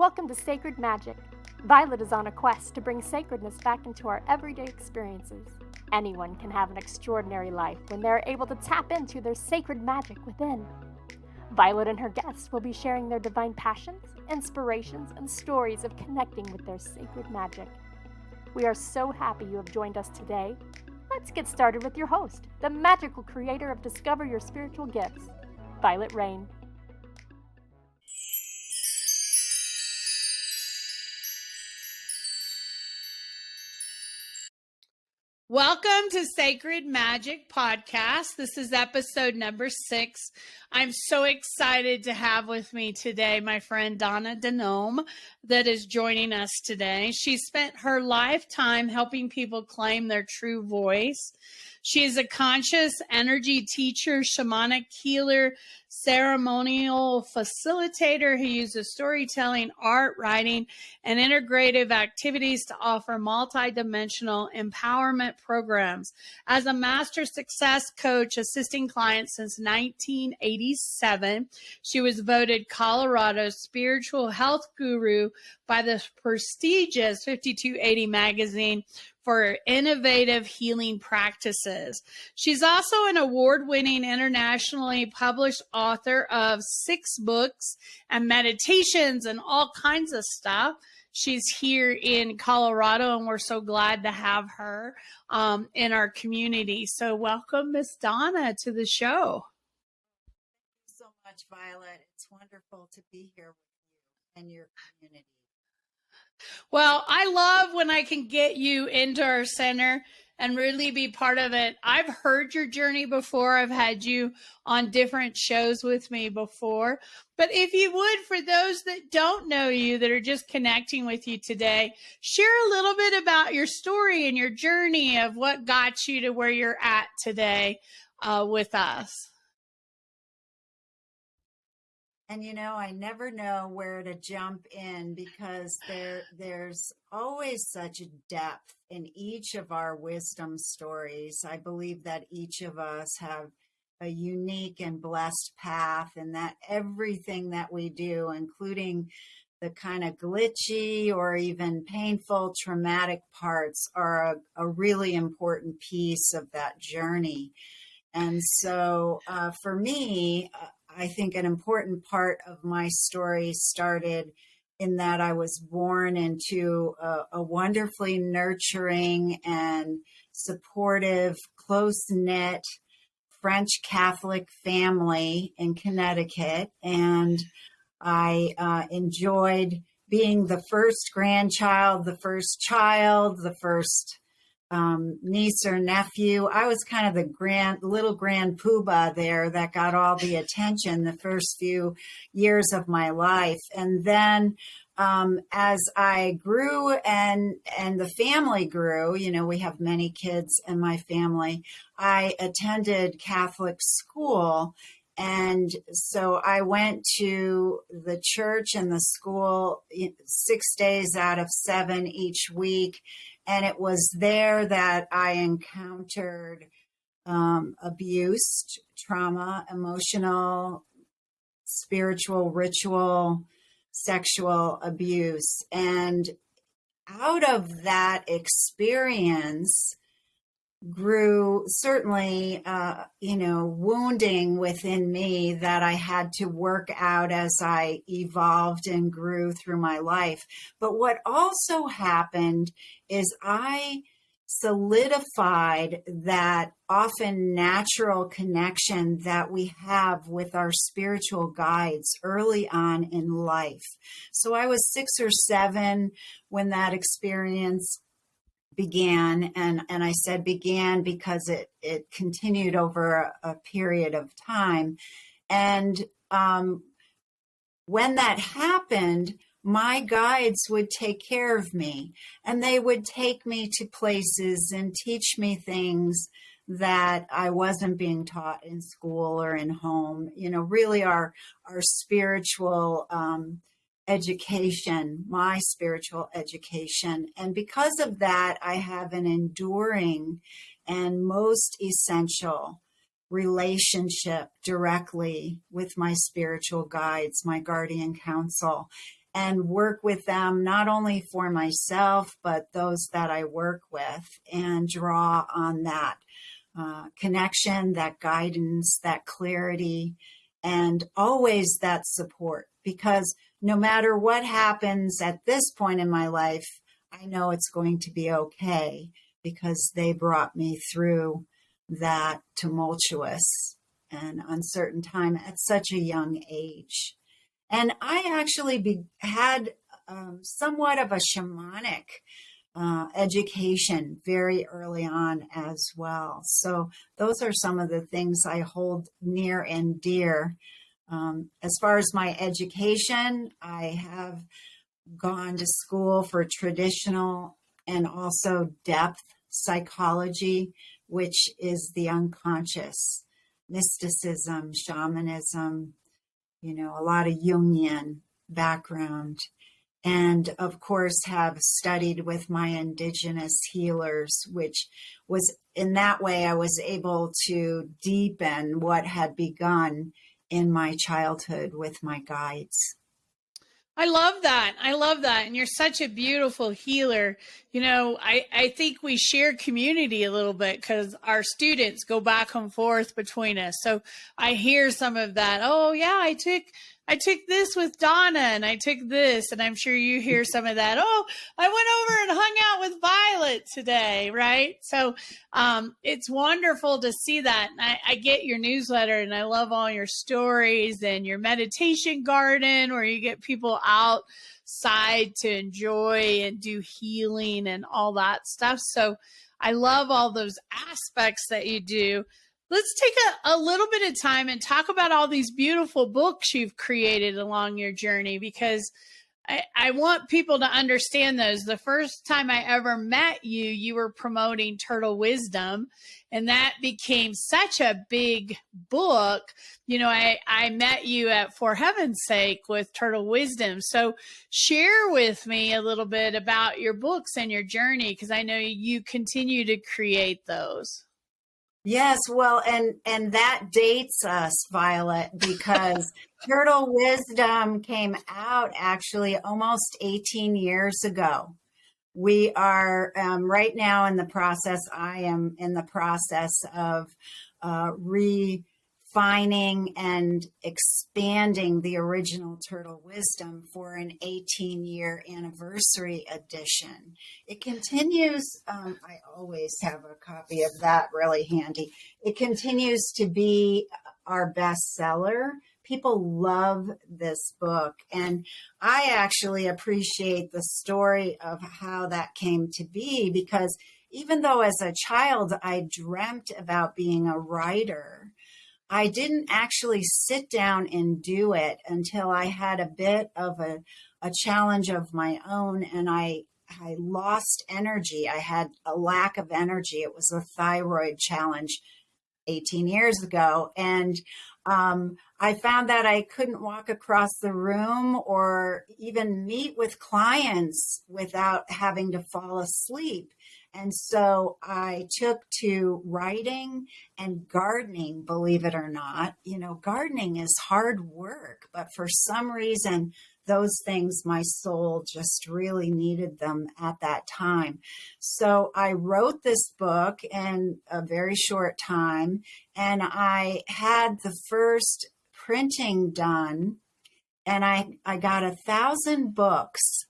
Welcome to Sacred Magic. Violet is on a quest to bring sacredness back into our everyday experiences. Anyone can have an extraordinary life when they are able to tap into their sacred magic within. Violet and her guests will be sharing their divine passions, inspirations, and stories of connecting with their sacred magic. We are so happy you have joined us today. Let's get started with your host, the magical creator of Discover Your Spiritual Gifts, Vialet Rayne. Welcome to Sacred Magic Podcast. This is episode number 6. I'm so excited to have with me today my friend Donna Denomme that is joining us today. She spent her lifetime helping people claim their true voice. She is a conscious energy teacher, shamanic healer, ceremonial facilitator who uses storytelling, art, writing, and integrative activities to offer multidimensional empowerment programs. As a master success coach assisting clients since 1987, she was voted Colorado's spiritual health guru by the prestigious 5280 magazine for innovative healing practices. She's also an award-winning, internationally published author of 6 books and meditations and all kinds of stuff. She's here in Colorado, and we're so glad to have her in our community. So welcome, Miss Donna, to the show. Thank you so much, Violet. It's wonderful to be here with you and your community. Well, I love when I can get you into our center and really be part of it. I've heard your journey before. I've had you on different shows with me before. But if you would, for those that don't know you, that are just connecting with you today, share a little bit about your story and your journey of what got you to where you're at today with us. And I never know where to jump in because there's always such a depth in each of our wisdom stories. I believe that each of us have a unique and blessed path, and that everything that we do, including the kind of glitchy or even painful, traumatic parts, are a really important piece of that journey. And so for me, I think an important part of my story started in that I was born into a wonderfully nurturing and supportive, close-knit French Catholic family in Connecticut. And I enjoyed being the first grandchild, the first child, the first niece or nephew. I was kind of the little grand poobah there that got all the attention the first few years of my life. And then as I grew and the family grew, we have many kids in my family, I attended Catholic school. And so I went to the church and the school 6 days out of 7 each week. And it was there that I encountered abuse, trauma, emotional, spiritual, ritual, sexual abuse. And out of that experience grew certainly, wounding within me that I had to work out as I evolved and grew through my life. But what also happened is I solidified that often natural connection that we have with our spiritual guides early on in life. So I was 6 or 7 when that experience began, and I said began because it continued over a period of time. And when that happened, my guides would take care of me, and they would take me to places and teach me things that I wasn't being taught in school or in home. Really our spiritual education, my spiritual education. And because of that, I have an enduring and most essential relationship directly with my spiritual guides, my guardian council. and work with them, not only for myself, but those that I work with, and draw on that connection, that guidance, that clarity, and always that support. Because no matter what happens at this point in my life, I know it's going to be okay, because they brought me through that tumultuous and uncertain time at such a young age. And I actually had somewhat of a shamanic education very early on as well. So those are some of the things I hold near and dear. As far as my education, I have gone to school for traditional and also depth psychology, which is the unconscious, mysticism, shamanism, a lot of Jungian background. And of course, have studied with my indigenous healers, which was in that way I was able to deepen what had begun in my childhood with my guides. I love that. I love that. And you're such a beautiful healer. I think we share community a little bit because our students go back and forth between us. So I hear some of that. Oh yeah, I took this with Donna, and I took this, and I'm sure you hear some of that. Oh, I went over and hung out with Violet today, right? So it's wonderful to see that. And I get your newsletter, and I love all your stories and your meditation garden where you get people outside to enjoy and do healing and all that stuff. So I love all those aspects that you do. Let's take a little bit of time and talk about all these beautiful books you've created along your journey, because I want people to understand those. The first time I ever met you, you were promoting Turtle Wisdom, and that became such a big book. I met you at For Heaven's Sake with Turtle Wisdom. So share with me a little bit about your books and your journey, because I know you continue to create those. Yes, well, and that dates us, Violet, because Turtle Wisdom came out actually almost 18 years ago. We are right now in the process, I am in the process of refining and expanding the original Turtle Wisdom for an 18-year anniversary edition. It continues, I always have a copy of that really handy. It continues to be our bestseller. People love this book. And I actually appreciate the story of how that came to be, because even though as a child I dreamt about being a writer, I didn't actually sit down and do it until I had a bit of a challenge of my own, and I lost energy. I had a lack of energy. It was a thyroid challenge 18 years ago. And I found that I couldn't walk across the room or even meet with clients without having to fall asleep. And so I took to writing and gardening, believe it or not. Gardening is hard work, but for some reason, those things, my soul just really needed them at that time. So I wrote this book in a very short time, and I had the first printing done, and I got 1,000 books.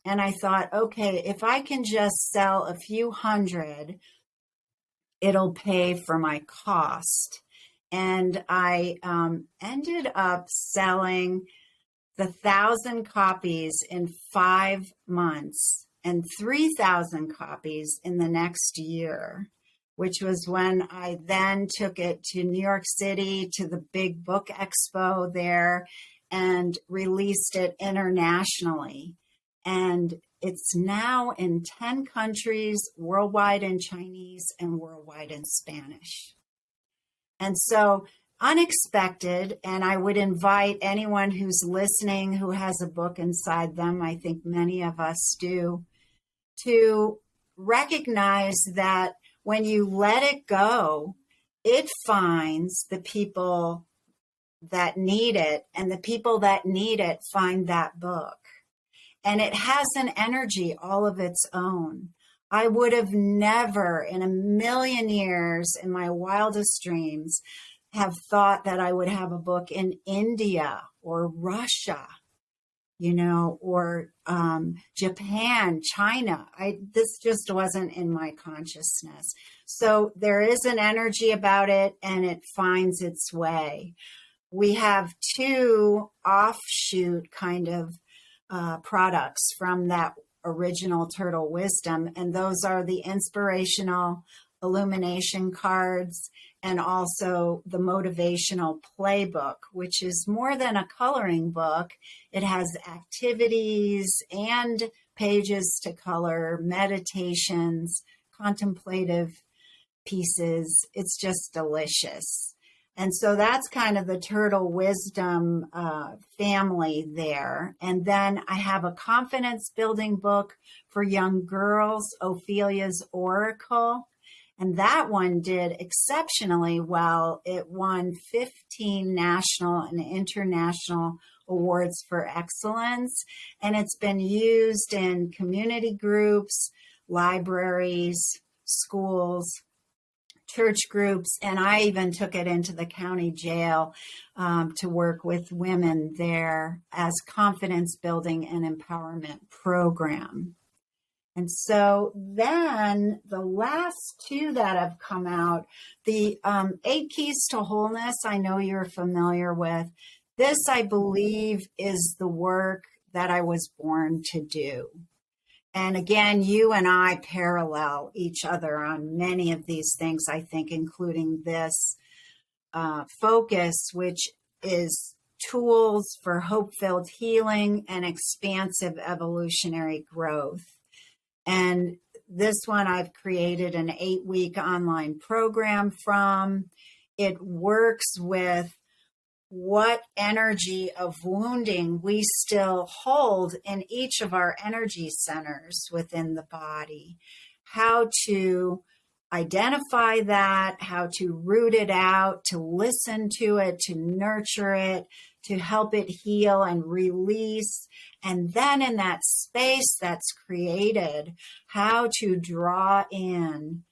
And I thought, okay, if I can just sell a few hundred, it'll pay for my cost. And I ended up selling the 1,000 copies in 5 months and 3,000 copies in the next year, which was when I then took it to New York City to the big book expo there and released it internationally. And it's now in 10 countries, worldwide in Chinese and worldwide in Spanish. And so unexpected, and I would invite anyone who's listening who has a book inside them, I think many of us do, to recognize that when you let it go, it finds the people that need it, and the people that need it find that book. and it has an energy all of its own. I would have never in a million years in my wildest dreams have thought that I would have a book in India or Russia, or Japan, China. This just wasn't in my consciousness. So there is an energy about it, and it finds its way. We have two offshoot kind of products from that original Turtle Wisdom, and those are the inspirational illumination cards and also the motivational playbook, which is more than a coloring book. It has activities and pages to color, meditations, contemplative pieces. It's just delicious. And so that's kind of the Turtle Wisdom family there. And then I have a confidence building book for young girls, Ophelia's Oracle. And that one did exceptionally well. It won 15 national and international awards for excellence. And it's been used in community groups, libraries, schools, church groups, and I even took it into the county jail to work with women there as confidence building and empowerment program. And so then the last two that have come out, the 8 Keys to Wholeness, I know you're familiar with. This, I believe, is the work that I was born to do. And again, you and I parallel each other on many of these things, I think, including this focus, which is tools for hope-filled healing and expansive evolutionary growth. And this one I've created an 8-week online program from. It works with what energy of wounding we still hold in each of our energy centers within the body, how to identify that, how to root it out, to listen to it, to nurture it, to help it heal and release. And then in that space that's created, how to draw in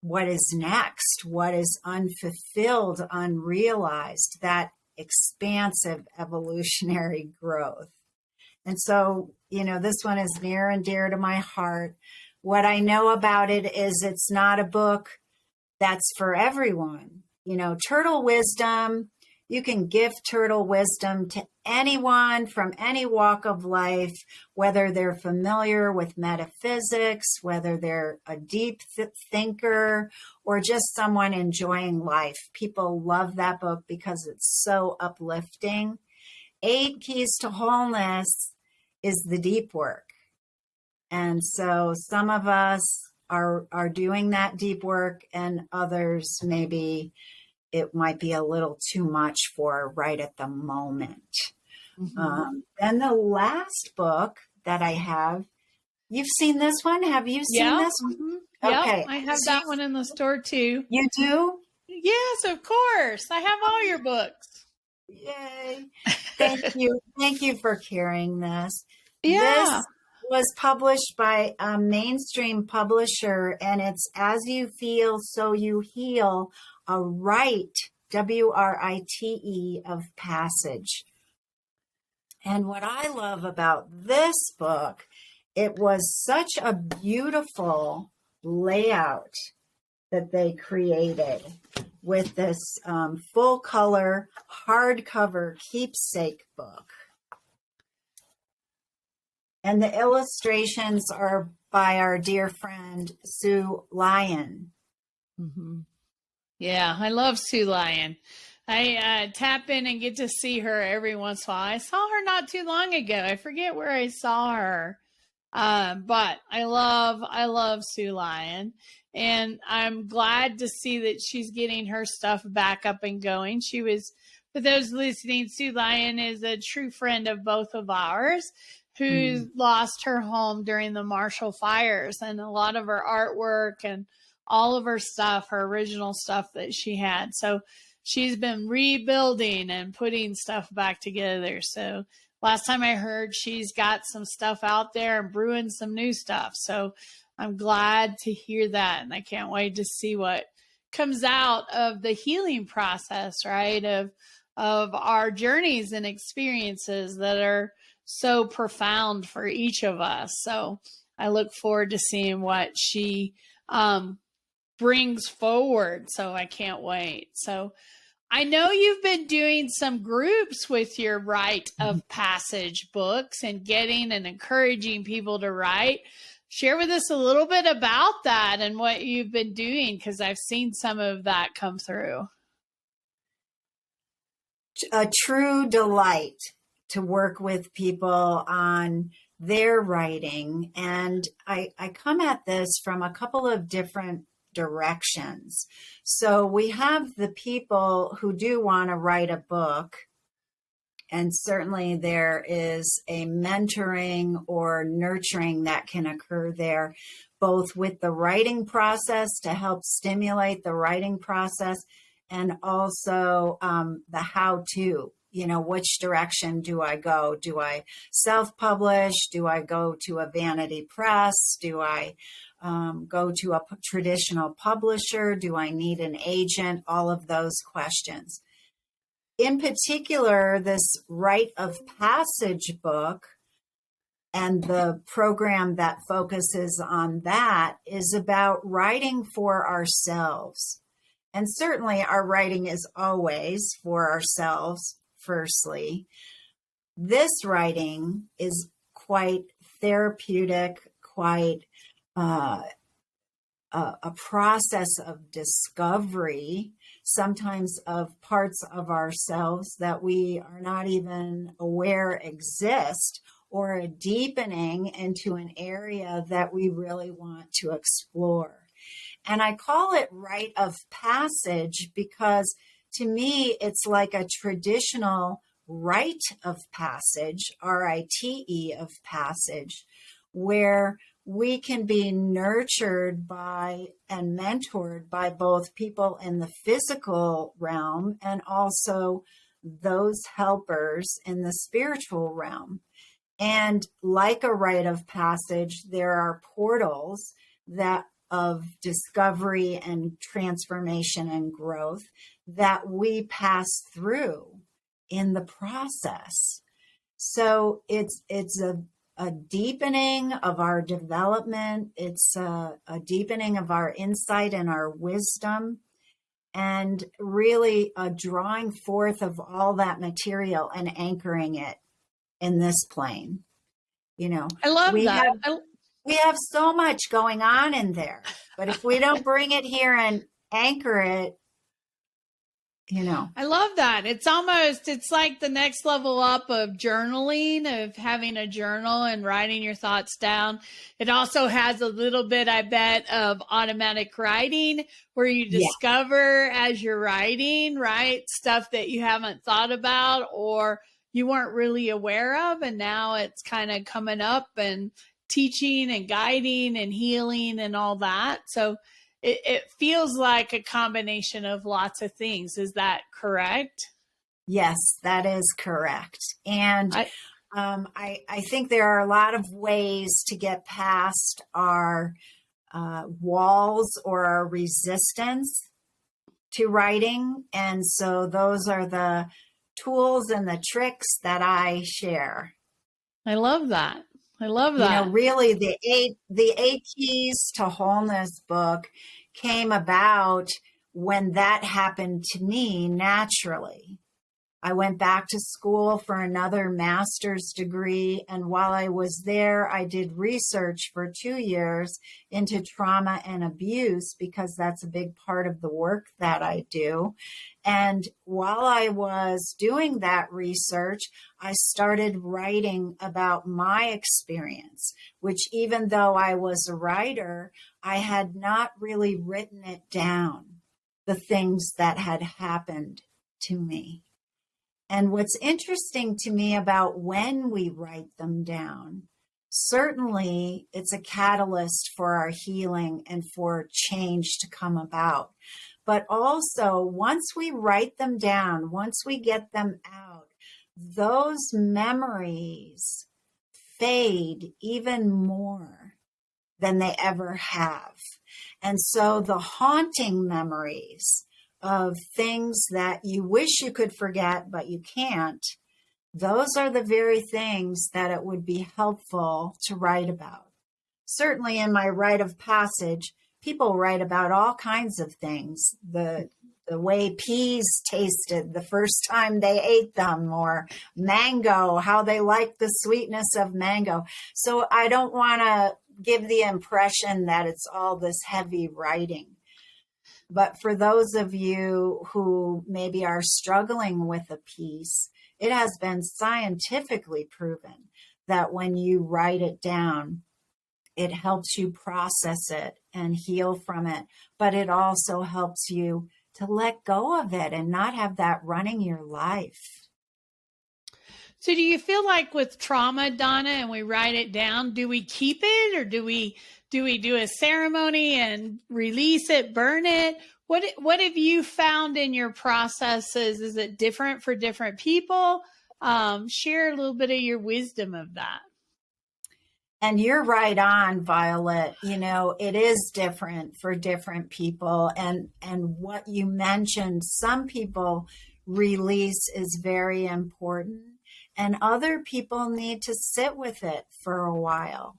what is next, what is unfulfilled, unrealized, that expansive evolutionary growth. And so, this one is near and dear to my heart. What I know about it is it's not a book that's for everyone. Turtle Wisdom, you can give Turtle Wisdom to anyone from any walk of life, whether they're familiar with metaphysics, whether they're a deep thinker, or just someone enjoying life. People love that book because it's so uplifting. 8 Keys to Wholeness is the deep work. And so some of us are doing that deep work, and others maybe it might be a little too much for right at the moment. Mm-hmm. Then the last book that I have, you've seen this one? Have you seen this one? Mm-hmm. Okay. Yep, I have that one in the store too. You do? Yes, of course. I have all your books. Yay. Thank you. Thank you for carrying this. Yeah. This was published by a mainstream publisher, and it's As You Feel, So You Heal, a rite, W-R-I-T-E, of passage. And what I love about this book, it was such a beautiful layout that they created with this full color hardcover keepsake book. And the illustrations are by our dear friend, Sue Lyon. Mm-hmm. Yeah, I love Sue Lyon. I tap in and get to see her every once in a while. I saw her not too long ago. I forget where I saw her. But I love Sue Lyon, and I'm glad to see that she's getting her stuff back up and going. She was, for those listening, Sue Lyon is a true friend of both of ours who lost her home during the Marshall fires, and a lot of her artwork and all of her stuff, her original stuff that she had. So she's been rebuilding and putting stuff back together. So last time I heard, she's got some stuff out there and brewing some new stuff. So I'm glad to hear that. And I can't wait to see what comes out of the healing process, right? Of our journeys and experiences that are so profound for each of us. So I look forward to seeing what she brings forward. So I can't wait. So I know you've been doing some groups with your Rite of Passage books and getting and encouraging people to write. Share with us a little bit about that and what you've been doing, because I've seen some of that come through. A true delight to work with people on their writing. And I come at this from a couple of different directions. So we have the people who do want to write a book. And certainly there is a mentoring or nurturing that can occur there, both with the writing process to help stimulate the writing process, and also the how-to, which direction do I go? Do I self-publish? Do I go to a vanity press? Do I go to a traditional publisher? Do I need an agent? All of those questions. In particular, this Rite of Passage book and the program that focuses on that is about writing for ourselves. And certainly our writing is always for ourselves, firstly. This writing is quite therapeutic, quite a process of discovery, sometimes of parts of ourselves that we are not even aware exist, or a deepening into an area that we really want to explore. And I call it Rite of Passage because to me, it's like a traditional rite of passage, RITE of passage, where we can be nurtured by and mentored by both people in the physical realm and also those helpers in the spiritual realm. And like a rite of passage, there are portals that of discovery and transformation and growth that we pass through in the process. So it's a deepening of our development. It's a deepening of our insight and our wisdom, and really a drawing forth of all that material and anchoring it in this plane. I love that. We have so much going on in there, but if we don't bring it here and anchor it, I love that. It's like the next level up of journaling, of having a journal and writing your thoughts down. It also has a little bit, I bet, of automatic writing where you discover as you're writing, right? Stuff that you haven't thought about or you weren't really aware of. And now it's kind of coming up and teaching and guiding and healing and all that. So it feels like a combination of lots of things. Is that correct? Yes, that is correct. And I think there are a lot of ways to get past our walls or our resistance to writing. And so those are the tools and the tricks that I share. I love that. I love that. Really the eight keys to wholeness book came about when that happened to me naturally. I went back to school for another master's degree. And while I was there, I did research for 2 years into trauma and abuse because that's a big part of the work that I do. And while I was doing that research, I started writing about my experience, which even though I was a writer, I had not really written it down, the things that had happened to me. And what's interesting to me about when we write them down, certainly it's a catalyst for our healing and for change to come about. But also, once we write them down, once we get them out, those memories fade even more than they ever have. And so the haunting memories of things that you wish you could forget, but you can't, those are the very things that it would be helpful to write about. Certainly in my rite of passage, people write about all kinds of things. The way peas tasted the first time they ate them, or mango, how they like the sweetness of mango. So I don't want to give the impression that it's all this heavy writing. But for those of you who maybe are struggling with a piece, it has been scientifically proven that when you write it down, it helps you process it and heal from it. But it also helps you to let go of it and not have that running your life. So do you feel like with trauma, Donna, and we write it down, do we keep it, or do we do a ceremony and release it, burn it? What have you found in your processes? Is it different for different people? Share a little bit of your wisdom of that. And you're right on, Violet. You know, it is different for different people. And what you mentioned, some people release is very important, and other people need to sit with it for a while,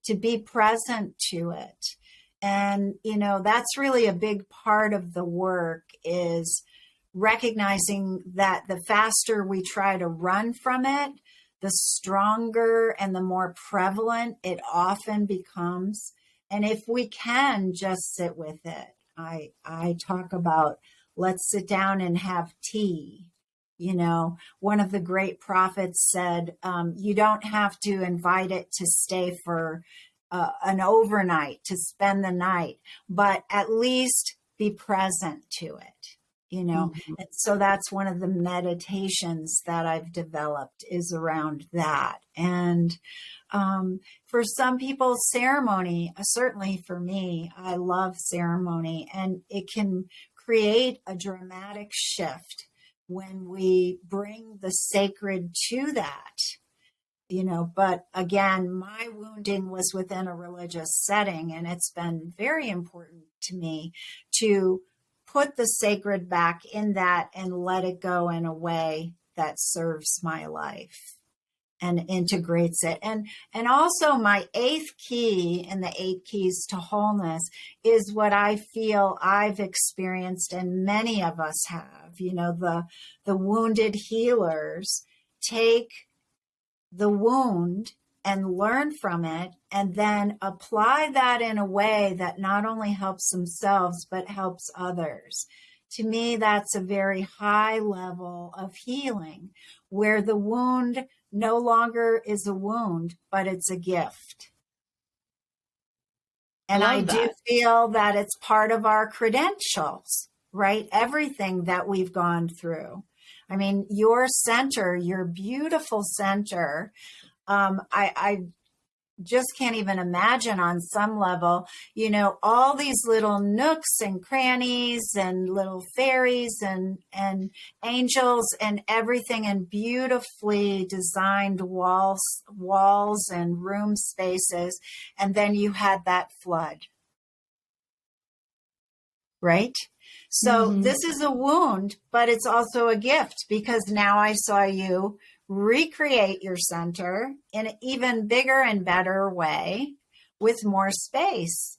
to be present to it. And, you know, that's really a big part of the work, is recognizing that the faster we try to run from it, the stronger and the more prevalent it often becomes. And if we can just sit with it, I talk about, let's sit down and have tea. You know, one of the great prophets said, you don't have to invite it to stay for an overnight, to spend the night, but at least be present to it. You know, and so that's one of the meditations that I've developed, is around that. And for some people, ceremony, certainly for me, I love ceremony, and it can create a dramatic shift when we bring the sacred to that. You know, but again, my wounding was within a religious setting, and it's been very important to me to put the sacred back in that and let it go in a way that serves my life and integrates it. And also my 8th key in the 8 keys to wholeness is what I feel I've experienced, and many of us have. You know, the wounded healers take the wound and learn from it, and then apply that in a way that not only helps themselves, but helps others. To me, that's a very high level of healing, where the wound no longer is a wound, but it's a gift. And I do feel that it's part of our credentials, right? Everything that we've gone through. I mean, your center, your beautiful center, I just can't even imagine on some level, you know, all these little nooks and crannies and little fairies and angels and everything, and beautifully designed walls and room spaces. And then you had that flood, right? So this is a wound, but it's also a gift, because now I saw you recreate your center in an even bigger and better way with more space.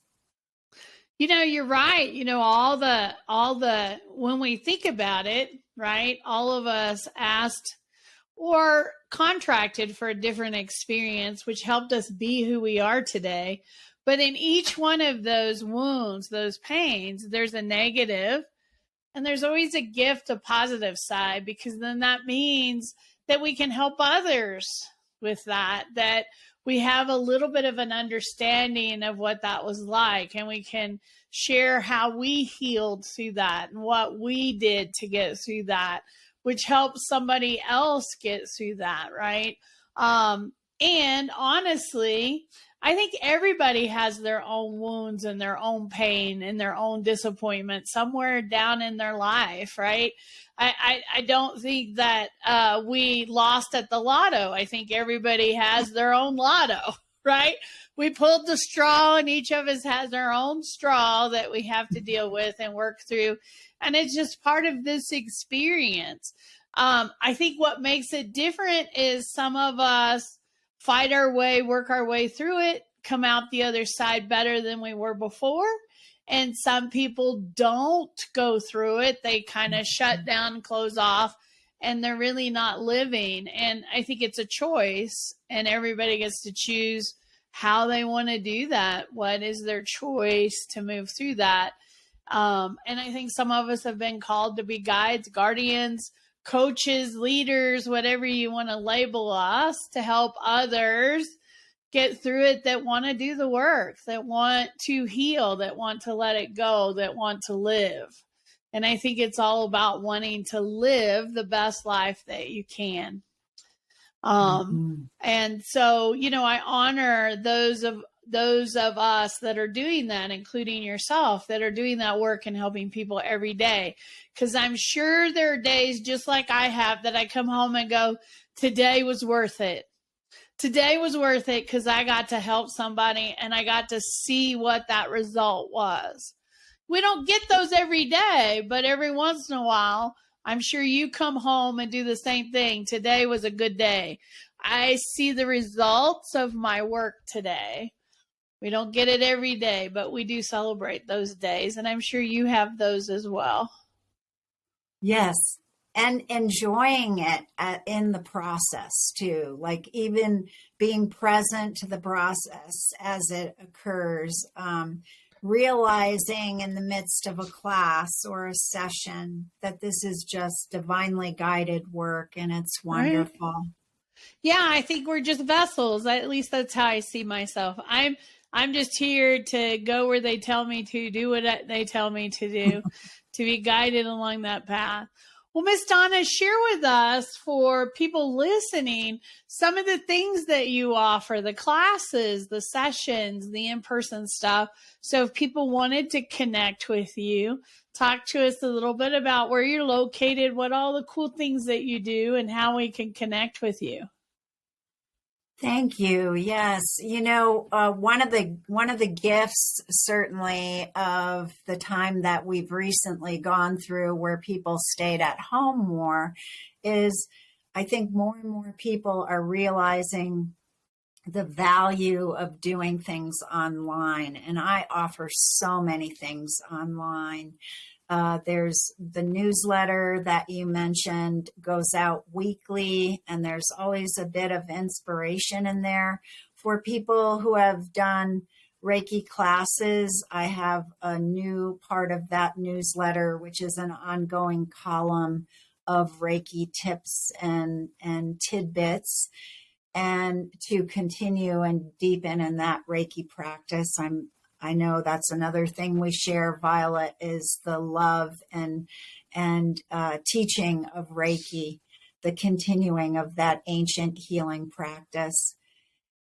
You know, you're right. You know, all the, when we think about it, right, all of us asked or contracted for a different experience, which helped us be who we are today. But in each one of those wounds, those pains, there's a negative, and there's always a gift, a positive side, because then that means that we can help others with that we have a little bit of an understanding of what that was like, and we can share how we healed through that and what we did to get through that, which helps somebody else get through that, right? And honestly, I think everybody has their own wounds and their own pain and their own disappointment somewhere down in their life, right? I don't think that we lost at the lotto. I think everybody has their own lotto, right? We pulled the straw, and each of us has our own straw that we have to deal with and work through. And it's just part of this experience. I think what makes it different is some of us fight our way, work our way through it, come out the other side better than we were before. And some people don't go through it. They kind of shut down, close off, and they're really not living. And I think it's a choice, and everybody gets to choose how they want to do that. What is their choice to move through that? And I think some of us have been called to be guides, guardians, coaches, leaders, whatever you want to label us, to help others get through it, that want to do the work, that want to heal, that want to let it go, that want to live. And I think it's all about wanting to live the best life that you can. And so, I honor those of us that are doing that, including yourself, that are doing that work and helping people every day. Because I'm sure there are days just like I have that I come home and go, today was worth it. Today was worth it because I got to help somebody and I got to see what that result was. We don't get those every day, but every once in a while, I'm sure you come home and do the same thing. Today was a good day. I see the results of my work today. We don't get it every day, but we do celebrate those days. And I'm sure you have those as well. Yes. And enjoying it in the process too, like even being present to the process as it occurs, realizing in the midst of a class or a session that this is just divinely guided work, and it's wonderful. Right. Yeah, I think we're just vessels. At least that's how I see myself. I'm just here to go where they tell me to, do what they tell me to do, to be guided along that path. Well, Miss Donna, share with us, for people listening, some of the things that you offer, the classes, the sessions, the in-person stuff. So if people wanted to connect with you, talk to us a little bit about where you're located, what all the cool things that you do, and how we can connect with you. Thank you. Yes. One of the gifts certainly of the time that we've recently gone through, where people stayed at home more, is I think more and more people are realizing the value of doing things online. And I offer so many things online. There's the newsletter that you mentioned, goes out weekly, and there's always a bit of inspiration in there for people who have done Reiki classes. I have a new part of that newsletter, which is an ongoing column of Reiki tips and tidbits, and to continue and deepen in that Reiki practice. I know that's another thing we share, Vialet, is the love and teaching of Reiki, the continuing of that ancient healing practice.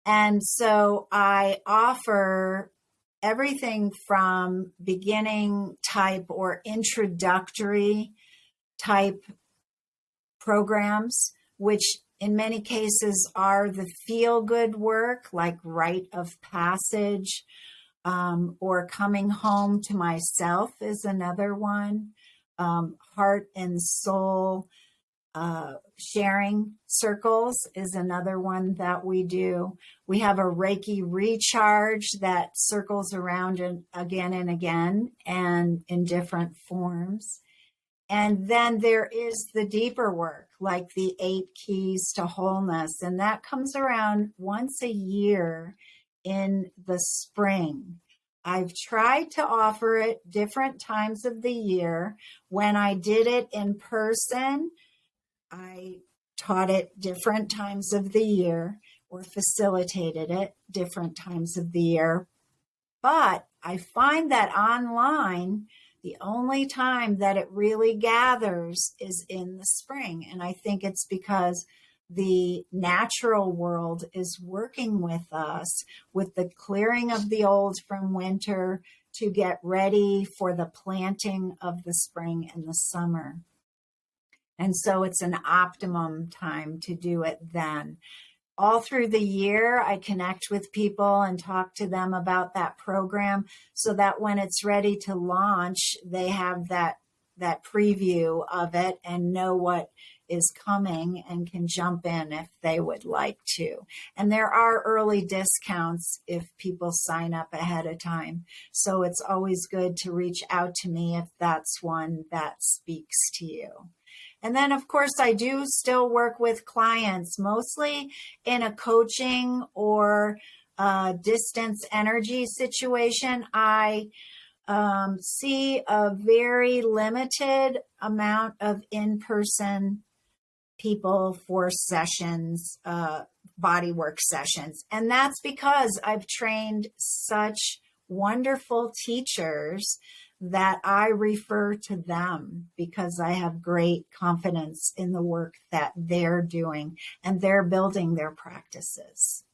And so I offer everything from beginning type or introductory type programs, which in many cases are the feel-good work, like rite of passage, or coming home to myself is another one. Heart and soul sharing circles is another one that we do. We have a Reiki recharge that circles around again and again, and in different forms. And then there is the deeper work, like the 8 keys to wholeness. And that comes around once a year in the spring. I've tried to offer it different times of the year. When I did it in person, I taught it different times of the year, or facilitated it different times of the year. But I find that online, the only time that it really gathers is in the spring. And I think it's because the natural world is working with us with the clearing of the old from winter to get ready for the planting of the spring and the summer. And so it's an optimum time to do it then. All through the year, I connect with people and talk to them about that program so that when it's ready to launch, they have that preview of it and know what is coming and can jump in if they would like to. And there are early discounts if people sign up ahead of time. So it's always good to reach out to me if that's one that speaks to you. And then, of course, I do still work with clients, mostly in a coaching or distance energy situation. I see a very limited amount of in-person people for sessions, bodywork sessions. And that's because I've trained such wonderful teachers that I refer to them because I have great confidence in the work that they're doing and they're building their practices.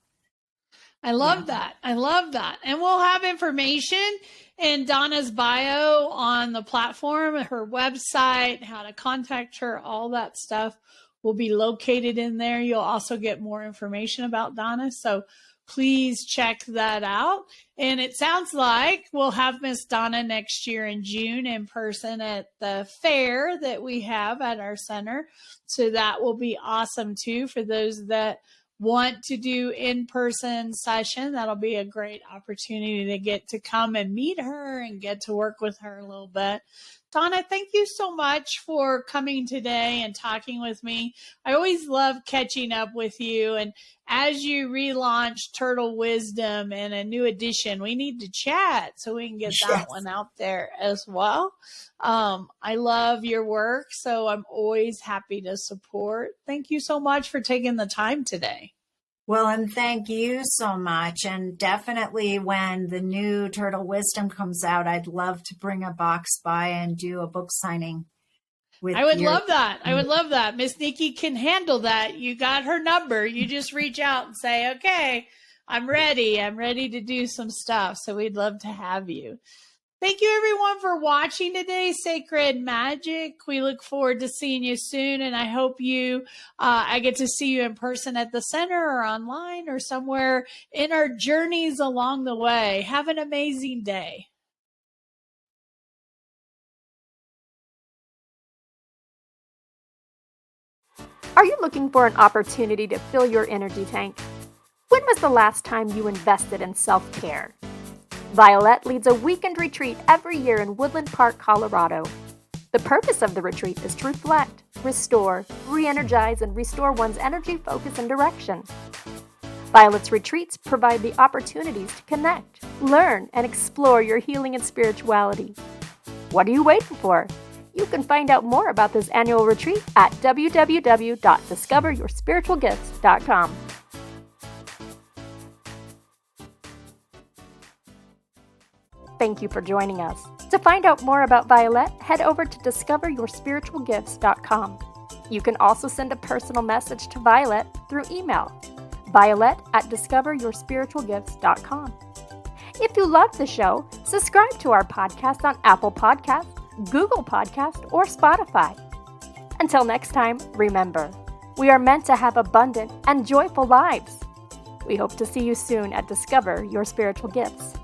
I love that. I love that. And we'll have information in Donna's bio on the platform, her website, how to contact her, all that stuff will be located in there. You'll also get more information about Donna. So please check that out. And it sounds like we'll have Miss Donna next year in June in person at the fair that we have at our center. So that will be awesome too for those that want to do in-person session. That'll be a great opportunity to get to come and meet her and get to work with her a little bit. Donna, thank you so much for coming today and talking with me. I always love catching up with you. And as you relaunch Turtle Wisdom and a new edition, we need to chat so we can get that one out there as well. I love your work, so I'm always happy to support. Thank you so much for taking the time today. Well, and thank you so much. And definitely when the new Turtle Wisdom comes out, I'd love to bring a box by and do a book signing. I would love that. I would love that. Miss Nikki can handle that. You got her number. You just reach out and say, okay, I'm ready. I'm ready to do some stuff. So we'd love to have you. Thank you, everyone, for watching today, Sacred Magic. We look forward to seeing you soon, and I hope I get to see you in person at the center or online or somewhere in our journeys along the way. Have an amazing day. Are you looking for an opportunity to fill your energy tank? When was the last time you invested in self-care? Vialet leads a weekend retreat every year in Woodland Park, Colorado. The purpose of the retreat is to reflect, restore, re-energize, and restore one's energy, focus, and direction. Violet's retreats provide the opportunities to connect, learn, and explore your healing and spirituality. What are you waiting for? You can find out more about this annual retreat at www.discoveryourspiritualgifts.com. Thank you for joining us. To find out more about Vialet, head over to discoveryourspiritualgifts.com. You can also send a personal message to Vialet through email, violet@discoveryourspiritualgifts.com. If you loved the show, subscribe to our podcast on Apple Podcasts, Google Podcasts, or Spotify. Until next time, remember, we are meant to have abundant and joyful lives. We hope to see you soon at Discover Your Spiritual Gifts.